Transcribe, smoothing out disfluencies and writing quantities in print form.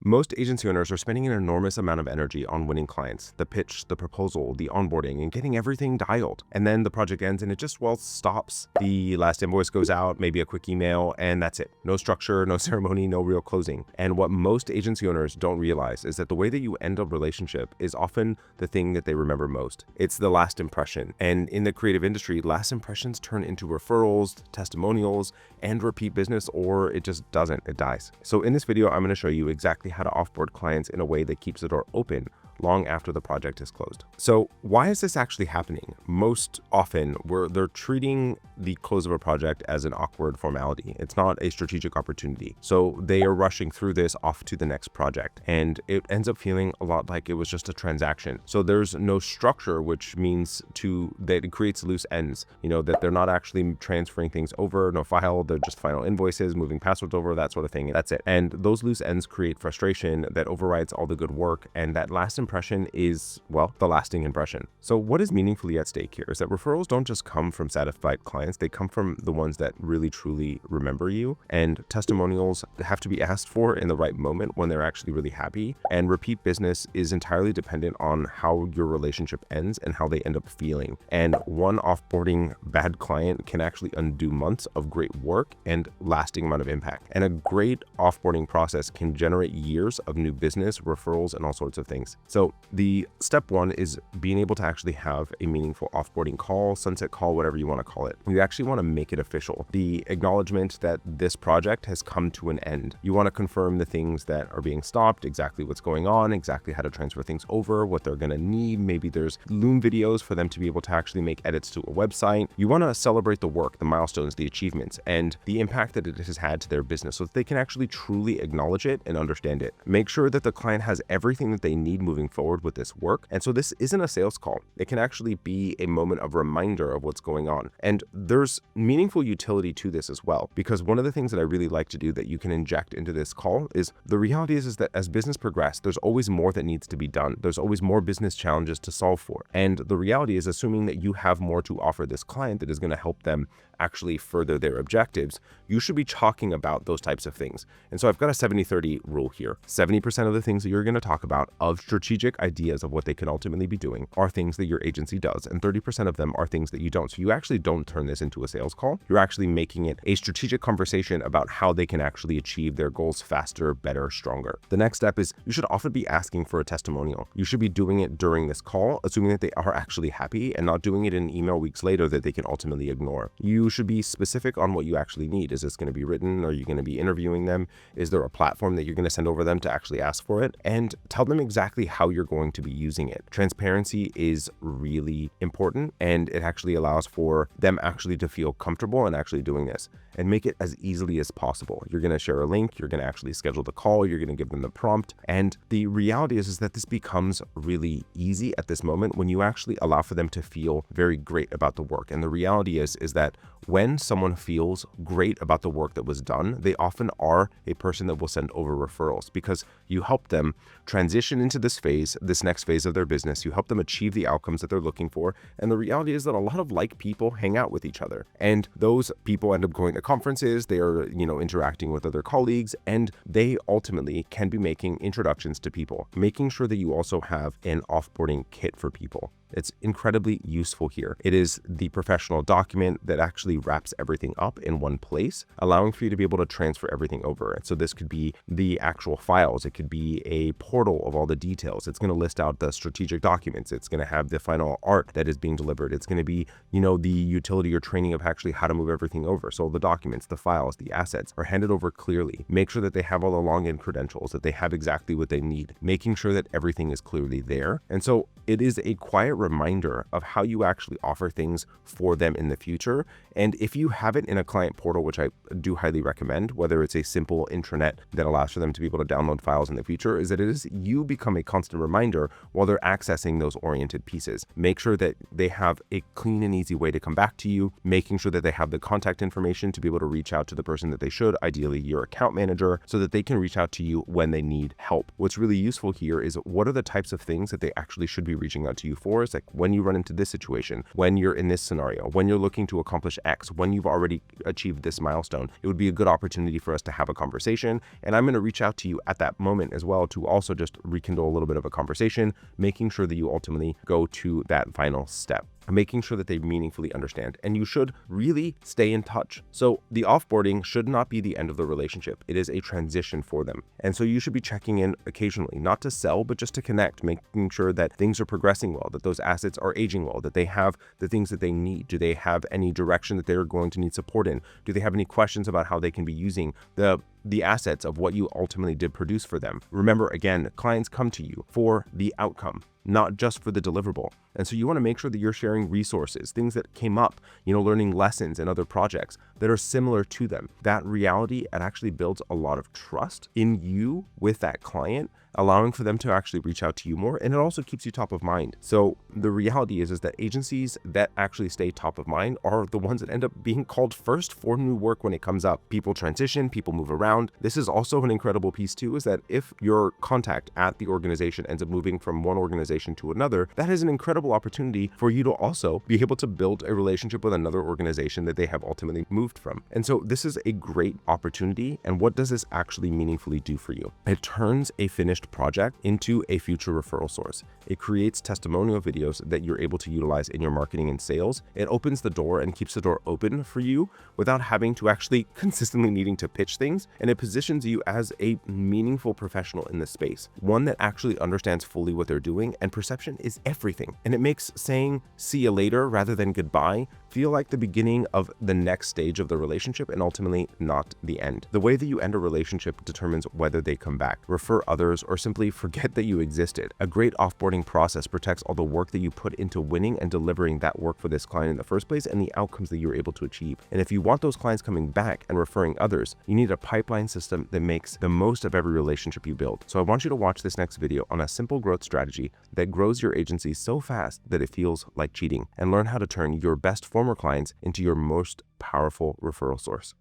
Most agency owners are spending an enormous amount of energy on winning clients, the pitch, the proposal, the onboarding, and getting everything dialed. And then the project ends and it just, well, stops. The last invoice goes out, maybe a quick email, and that's it. No structure, no ceremony, no real closing. And what most agency owners don't realize is that the way that you end a relationship is often the thing that they remember most. It's the last impression. And in the creative industry, last impressions turn into referrals, testimonials, and repeat business, or it just doesn't, it dies. So in this video, I'm going to show you exactly how to offboard clients in a way that keeps the door open long after the project is closed. So why is this actually happening? Most often they're treating the close of a project as an awkward formality. It's not a strategic opportunity. So they are rushing through this off to the next project, and it ends up feeling a lot like it was just a transaction. So there's no structure, which means that it creates loose ends, that they're not actually transferring things over, no file, they're just final invoices, moving passwords over, that sort of thing. That's it. And those loose ends create frustration that overrides all the good work, and that last impression is, well, the lasting impression. So what is meaningfully at stake here is that referrals don't just come from satisfied clients, they come from the ones that really truly remember you, and testimonials have to be asked for in the right moment when they're actually really happy, and repeat business is entirely dependent on how your relationship ends and how they end up feeling. And one offboarding bad client can actually undo months of great work and lasting amount of impact. And a great offboarding process can generate years of new business, referrals, and all sorts of things. So the step one is being able to actually have a meaningful offboarding call, sunset call, whatever you want to call it. You actually want to make it official. The acknowledgement that this project has come to an end. You want to confirm the things that are being stopped, exactly what's going on, exactly how to transfer things over, what they're going to need. Maybe there's Loom videos for them to be able to actually make edits to a website. You want to celebrate the work, the milestones, the achievements, and the impact that it has had to their business so that they can actually truly acknowledge it and understand it. Make sure that the client has everything that they need moving forward with this work. And so this isn't a sales call. It can actually be a moment of reminder of what's going on. And there's meaningful utility to this as well, because one of the things that I really like to do that you can inject into this call is the reality is that as business progresses, there's always more that needs to be done. There's always more business challenges to solve for. And the reality is, assuming that you have more to offer this client that is going to help them actually further their objectives, you should be talking about those types of things. And so I've got a 70-30 rule here. 70% of the things that you're going to talk about of strategic ideas of what they can ultimately be doing are things that your agency does, and 30% of them are things that you don't. So you actually don't turn this into a sales call. You're actually making it a strategic conversation about how they can actually achieve their goals faster, better, stronger. The next step is you should often be asking for a testimonial. You should be doing it during this call, assuming that they are actually happy, and not doing it in an email weeks later that they can ultimately ignore. You should be specific on what you actually need. Is this going to be written? Are you going to be interviewing them? Is there a platform that you're going to send over them to actually ask for it? And tell them exactly how you're going to be using it. Transparency is really important, and it actually allows for them actually to feel comfortable in actually doing this, and make it as easily as possible. You're going to share a link, you're going to actually schedule the call, you're going to give them the prompt. And the reality is that this becomes really easy at this moment when you actually allow for them to feel very great about the work. And the reality is that when someone feels great about the work that was done, they often are a person that will send over referrals, because you help them transition into this next phase of their business. You help them achieve the outcomes that they're looking for. And the reality is that a lot of like people hang out with each other, and those people end up going to conferences. They are, interacting with other colleagues, and they ultimately can be making introductions to people. Making sure that you also have an offboarding kit for people. It's incredibly useful here. It is the professional document that actually wraps everything up in one place, allowing for you to be able to transfer everything over. And so this could be the actual files. It could be a portal of all the details. It's going to list out the strategic documents. It's going to have the final art that is being delivered. It's going to be, the utility or training of actually how to move everything over. So the documents, the files, the assets are handed over clearly. Make sure that they have all the login credentials, that they have exactly what they need, making sure that everything is clearly there. And so it is a quiet reminder of how you actually offer things for them in the future. And if you have it in a client portal, which I do highly recommend, whether it's a simple intranet that allows for them to be able to download files in the future, is that you become a constant reminder while they're accessing those oriented pieces. Make sure that they have a clean and easy way to come back to you, making sure that they have the contact information to be able to reach out to the person that they should, ideally your account manager, so that they can reach out to you when they need help. What's really useful here is what are the types of things that they actually should be reaching out to you for. It's like when you run into this situation, when you're in this scenario, when you're looking to accomplish X, when you've already achieved this milestone, it would be a good opportunity for us to have a conversation. And I'm going to reach out to you you at that moment as well to also just rekindle a little bit of a conversation, making sure that you ultimately go to that final step, making sure that they meaningfully understand. And you should really stay in touch. So the offboarding should not be the end of the relationship. It is a transition for them. And so you should be checking in occasionally, not to sell, but just to connect, making sure that things are progressing well, that those assets are aging well, that they have the things that they need. Do they have any direction that they're going to need support in? Do they have any questions about how they can be using the assets of what you ultimately did produce for them? Remember, again, clients come to you for the outcome, not just for the deliverable. And so you want to make sure that you're sharing resources, things that came up, learning lessons and other projects that are similar to them. That reality, it actually builds a lot of trust in you with that client, allowing for them to actually reach out to you more. And it also keeps you top of mind. So the reality is that agencies that actually stay top of mind are the ones that end up being called first for new work when it comes up. People transition, people move around. This is also an incredible piece too, is that if your contact at the organization ends up moving from one organization to another, that is an incredible opportunity for you to also be able to build a relationship with another organization that they have ultimately moved from. And so this is a great opportunity. And what does this actually meaningfully do for you? It turns a finished project into a future referral source. It creates testimonial videos that you're able to utilize in your marketing and sales. It opens the door and keeps the door open for you without having to actually consistently needing to pitch things. And it positions you as a meaningful professional in this space, one that actually understands fully what they're doing. And perception is everything. And it makes saying see you later rather than goodbye feel like the beginning of the next stage of the relationship and ultimately not the end. The way that you end a relationship determines whether they come back, refer others, or simply forget that you existed. A great offboarding process protects all the work that you put into winning and delivering that work for this client in the first place and the outcomes that you're able to achieve. And if you want those clients coming back and referring others, you need a pipeline system that makes the most of every relationship you build. So I want you to watch this next video on a simple growth strategy that grows your agency so fast that it feels like cheating, and learn how to turn your best former clients into your most powerful referral source.